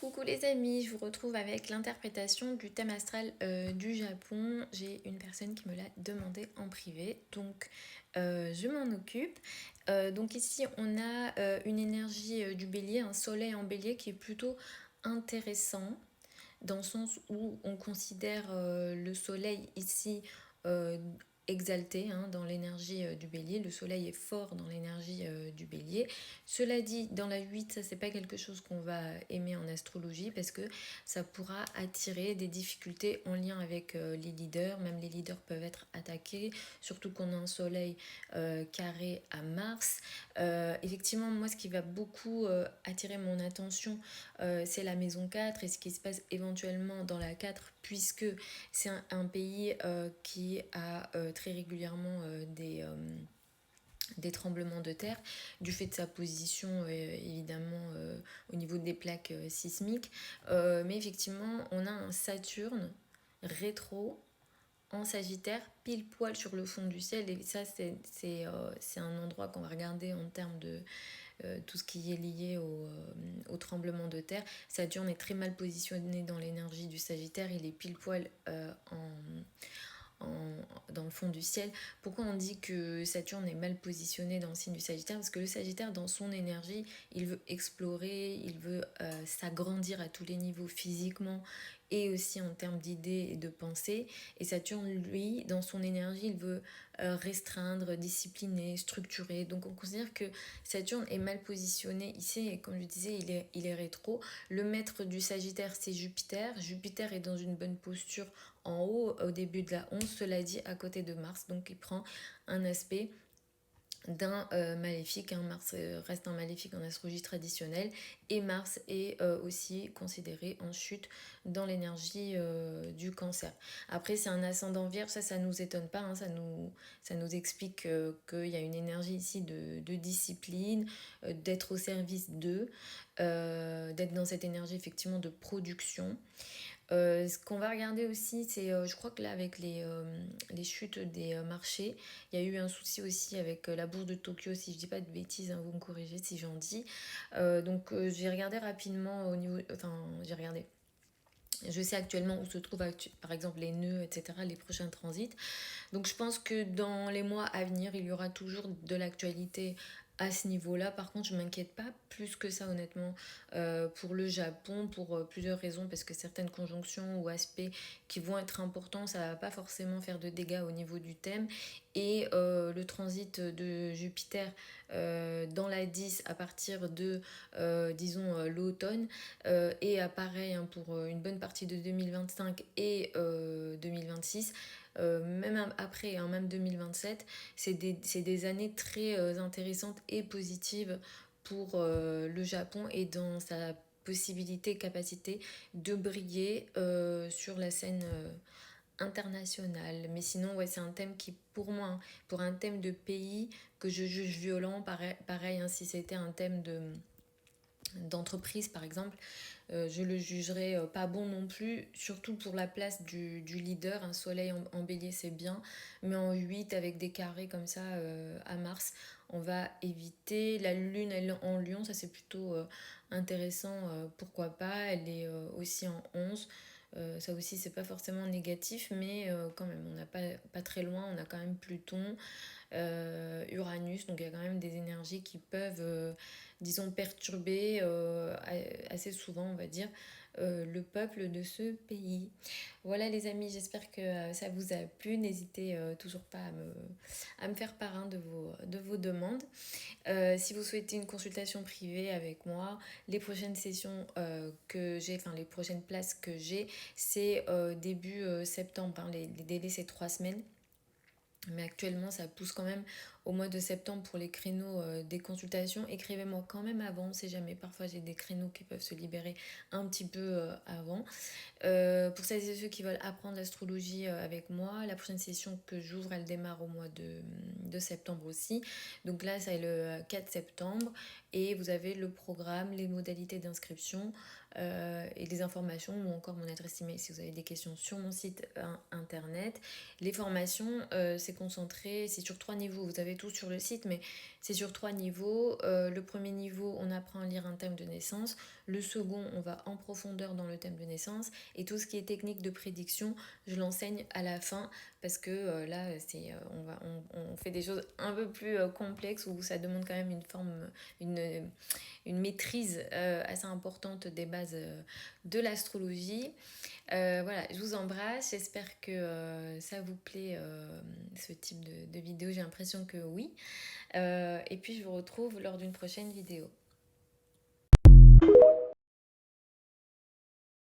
Coucou les amis, je vous retrouve avec l'interprétation du thème astral du Japon. J'ai une personne qui me l'a demandé en privé, donc je m'en occupe. Donc ici on a une énergie du bélier, un soleil en bélier qui est plutôt intéressant dans le sens où on considère le soleil ici euh, exalté dans l'énergie du bélier. Le soleil est fort dans l'énergie du bélier. Cela dit, dans la 8, ça c'est pas quelque chose qu'on va aimer en astrologie parce que ça pourra attirer des difficultés en lien avec les leaders. Même les leaders peuvent être attaqués, surtout qu'on a un soleil carré à Mars. Effectivement, moi ce qui va beaucoup attirer mon attention, c'est la maison 4 et ce qui se passe éventuellement dans la 4 puisque c'est un pays qui a très régulièrement des tremblements de terre du fait de sa position évidemment au niveau des plaques sismiques. Mais effectivement, on a un Saturne rétro en Sagittaire, pile poil sur le fond du ciel. Et ça, c'est un endroit qu'on va regarder en termes de tout ce qui est lié au tremblement de terre. Saturne est très mal positionné dans l'énergie du Sagittaire. Il est pile poil dans le fond du ciel. Pourquoi on dit que Saturne est mal positionné dans le signe du Sagittaire? Parce que le Sagittaire, dans son énergie, il veut explorer, il veut s'agrandir à tous les niveaux physiquement et aussi en termes d'idées et de pensées. Et Saturne, lui, dans son énergie, il veut restreindre, discipliner, structurer. Donc on considère que Saturne est mal positionné ici et comme je disais, il est rétro. Le maître du Sagittaire, c'est Jupiter. Jupiter est dans une bonne posture en haut au début de la 11, cela dit à côté de Mars, donc il prend un aspect d'un maléfique. Mars reste un maléfique en astrologie traditionnelle et Mars est aussi considéré en chute dans l'énergie du cancer. Après c'est un ascendant vierge, ça nous étonne pas, ça nous explique qu'il y a une énergie ici de discipline, d'être au service d'eux, d'être dans cette énergie effectivement de production. Ce qu'on va regarder aussi, c'est, je crois que là, avec les chutes des marchés, il y a eu un souci aussi avec la bourse de Tokyo, si je dis pas de bêtises, vous me corrigez si j'en dis. J'ai regardé rapidement au niveau. Enfin, j'ai regardé. Je sais actuellement où se trouvent par exemple les nœuds, etc., les prochains transits. Donc je pense que dans les mois à venir, il y aura toujours de l'actualité à ce niveau-là. Par contre, je m'inquiète pas plus que ça honnêtement pour le Japon pour plusieurs raisons parce que certaines conjonctions ou aspects qui vont être importants, ça va pas forcément faire de dégâts au niveau du thème et le transit de Jupiter dans la 10 à partir de disons l'automne et pareil pour une bonne partie de 2025 et 2026 même après, même 2027, c'est des années très intéressantes et positives pour le Japon et dans sa possibilité, capacité de briller sur la scène internationale. Mais sinon, ouais, c'est un thème qui, pour moi, pour un thème de pays que je juge violent, pareil si c'était un thème d'entreprise par exemple, je le jugerais pas bon non plus, surtout pour la place du leader. Un soleil en bélier c'est bien, mais en 8 avec des carrés comme ça à Mars, on va éviter. La lune elle en lion, ça c'est plutôt intéressant, pourquoi pas. Elle est aussi en 11. Ça aussi c'est pas forcément négatif, mais quand même on n'a pas très loin, on a quand même Pluton, Uranus, donc il y a quand même des énergies qui peuvent, disons, perturber assez souvent, on va dire, le peuple de ce pays. Voilà les amis, j'espère que ça vous a plu. N'hésitez toujours pas à me faire part de vos demandes. Si vous souhaitez une consultation privée avec moi, les prochaines sessions que j'ai, enfin les prochaines places que j'ai, c'est début septembre. Les délais c'est 3 semaines. Mais actuellement, ça pousse quand même au mois de septembre pour les créneaux des consultations. Écrivez-moi quand même avant, on sait jamais. Parfois, j'ai des créneaux qui peuvent se libérer un petit peu avant. Pour celles et ceux qui veulent apprendre l'astrologie avec moi, la prochaine session que j'ouvre, elle démarre au mois de septembre aussi. Donc là, c'est le 4 septembre. Et vous avez le programme, les modalités d'inscription et les informations ou encore mon adresse email si vous avez des questions sur mon site internet. Les formations, c'est concentré, c'est sur 3 niveaux. Vous avez tout sur le site, mais C'est sur 3 niveaux. Le premier niveau, on apprend à lire un thème de naissance. Le second, on va en profondeur dans le thème de naissance. Et tout ce qui est technique de prédiction, je l'enseigne à la fin parce que là, on fait des choses un peu plus complexes où ça demande quand même une, une maîtrise assez importante des bases de l'astrologie. Voilà, je vous embrasse. J'espère que ça vous plaît, ce type de vidéo. J'ai l'impression que oui. Et puis je vous retrouve lors d'une prochaine vidéo.